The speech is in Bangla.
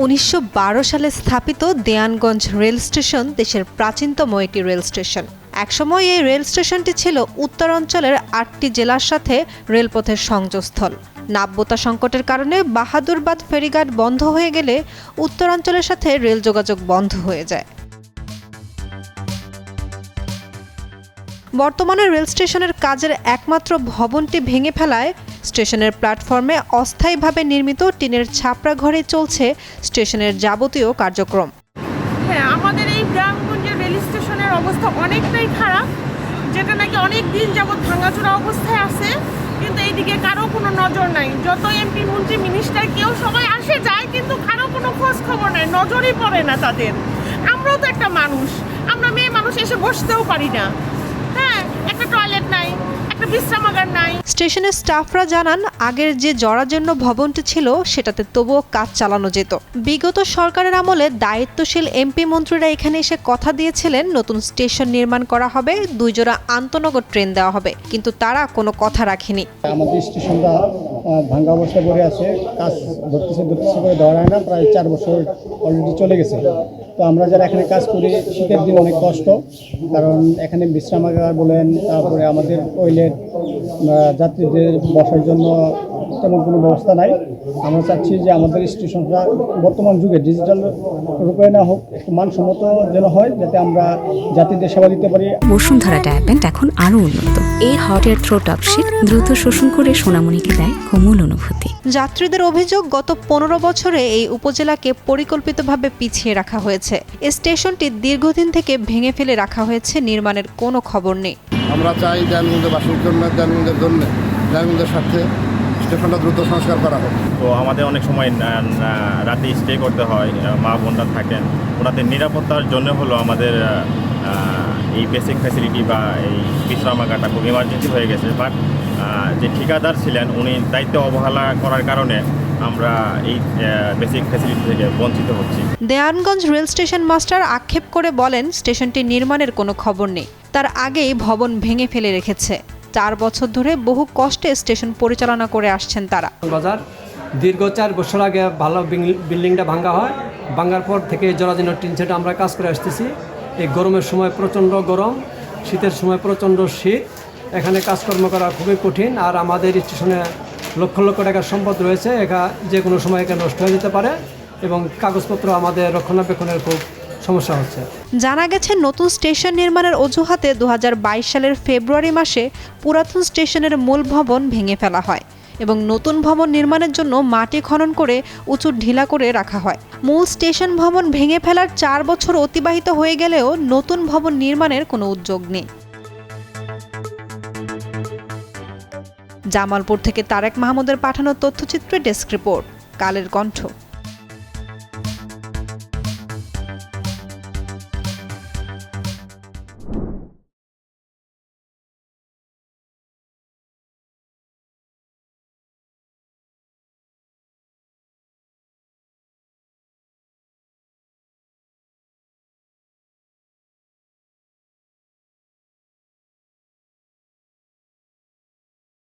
1912 সালে স্থাপিত দেয়ানগঞ্জ রেল স্টেশন দেশের প্রাচীনতম একটি রেল স্টেশন। একসময় এই রেল স্টেশনটি ছিল উত্তরাঞ্চলের 8টি জেলার সাথে রেলপথের সংযোগস্থল। নাব্যতা সংকটের কারণে বাহাদুরবাদ ফেরিঘাট বন্ধ হয়ে গেলে উত্তরাঞ্চলের সাথে রেল যোগাযোগ বন্ধ হয়ে যায়। বর্তমানে রেল স্টেশনের কাজের একমাত্র ভবনটি ভেঙে ফেলায় স্টেশনের প্ল্যাটফর্মে অস্থায়ীভাবে নির্মিত টিনের ছাপড়া ঘরে চলছে স্টেশনের যাবতীয় কার্যক্রম। হ্যাঁ, আমাদের এই দেয়ানগঞ্জের রেল স্টেশনের অবস্থা অনেকটাই খারাপ, যেটা নাকি অনেক দিন যাবৎ ভাঙাচোরা অবস্থায় আছে, কিন্তু এইদিকে কারো কোনো নজর নাই। যত এমপি মন্ত্রী মিনিস্টার কেউ সবাই আসে যায়, কিন্তু কারো কোনো খোঁজ খবর নাই, নজরই পড়ে না তাদের। আমরাও তো একটা মানুষ, আমরা মেয়ে মানুষ এসে বসতেও পারি না। হ্যাঁ, একটা টয়লেট নাই, একটা বিশ্রামাগার নাই। স্টেশনের স্টাফরা জানান, আগের যে জরাজীর্ণ ভবনটি ছিল সেটাতে তবুও কাজ চালানো যেত। বিগত সরকারের আমলে দায়িত্বশীল এমপি মন্ত্রীরা এখানে এসে কথা দিয়েছিলেন নতুন স্টেশন নির্মাণ করা হবে, 2 জোড়া আন্তনগর ট্রেন দেওয়া হবে, কিন্তু তারা কোনো কথা রাখেনি। আমাদের স্টেশনটা ভাঙ্গা অবস্থায় পড়ে আছে, কাজ ধরতেছে করে দেওয়া হয় না, প্রায় 4 বছর অলরেডি চলে গেছে। তো আমরা যারা এখানে কাজ করি, শীতের দিন অনেক কষ্ট, কারণ এখানে বিশ্রামাগার বলেন, তারপরে আমাদের টয়লেট, যাত্রীদের বসার জন্য তেমন কোনো ব্যবস্থা নাই। আমরা চাচ্ছি যে আমাদের স্টেশনটা বর্তমান যুগে ডিজিটাল রূপায়ণ হোক, একটু মানসম্মত যেন হয়, যাতে আমরা যাত্রীদের সেবা দিতে পারি। বসুন্ধরা ডায়াপেন্ট এখন আরো উন্নত। এই হট এয়ার থ্রো টপশিট দ্রুত শোষণ করে সোনামণিকে দেয় কোমল অনুভূতি। যাত্রীদের অভিযোগ, গত 15 বছরে এই উপজেলাকে পরিকল্পিতভাবে পিছিয়ে রাখা হয়েছে। এই স্টেশনটি দীর্ঘদিন থেকে ভেঙে ফেলে রাখা হয়েছে, নির্মাণের কোনো খবর নেই। আমরা চাই দেয়ানগঞ্জবাসীর জন্য, দেয়ানগঞ্জের সাথে স্টেশনটা দ্রুত সংস্কার করা হোক। তো আমাদের অনেক সময় রাতে স্টে করতে হয়, মা বোনরা থাকেন, ওনাদের নিরাপত্তার জন্য হলো আমাদের এই বেসিক ফ্যাসিলিটি বা এই বিশ্রামাগারটা খুব ইমার্জেন্সি হয়ে গেছে। বাট যে ঠিকাদার ছিলেন উনি দায়িত্ব অবহেলা করার কারণে আমরা এই বেসিক ফ্যাসিলিটি থেকে বঞ্চিত হচ্ছি। দেয়ানগঞ্জ রেল স্টেশন মাস্টার আক্ষেপ করে বলেন, স্টেশনটি নির্মাণের কোনো খবর নেই, তার আগেই ভবন ভেঙে ফেলে রেখেছে। 4 বছর ধরে বহু কষ্টে স্টেশন পরিচালনা করে আসছেন তারা। বাজার দীর্ঘ 4 বছর আগে ভালো বিল্ডিংটা ভাঙা হয়, ভাঙার পর থেকে জরাজীর্ণ টিন সেটে আমরা কাজ করে আসতেছি। এই গরমের সময় প্রচণ্ড গরম, শীতের সময় প্রচণ্ড শীত, এখানে কাজকর্ম করা খুবই কঠিন। আর আমাদের স্টেশনে লক্ষ লক্ষ টাকার সম্পদ রয়েছে, যে কোনো সময় এখানে নষ্ট হয়ে যেতে পারে এবং কাগজপত্র আমাদের রক্ষণাবেক্ষণের খুব সমস্যা হচ্ছে। জানা গেছে, নতুন স্টেশন নির্মাণের অজুহাতে 2022 সালের ফেব্রুয়ারি মাসে পুরাতন স্টেশনের মূল ভবন ভেঙে ফেলা হয় এবং নতুন ভবন নির্মাণের জন্য মাটি খনন করে উঁচু ঢিলা করে রাখা হয়। মূল স্টেশন ভবন ভেঙে ফেলার 4 বছর অতিবাহিত হয়ে গেলেও নতুন ভবন নির্মাণের কোনো উদ্যোগ নেই। জামালপুর থেকে তারেক মাহমুদের পাঠানো তথ্যচিত্রে ডেস্ক রিপোর্ট, কালের কণ্ঠ।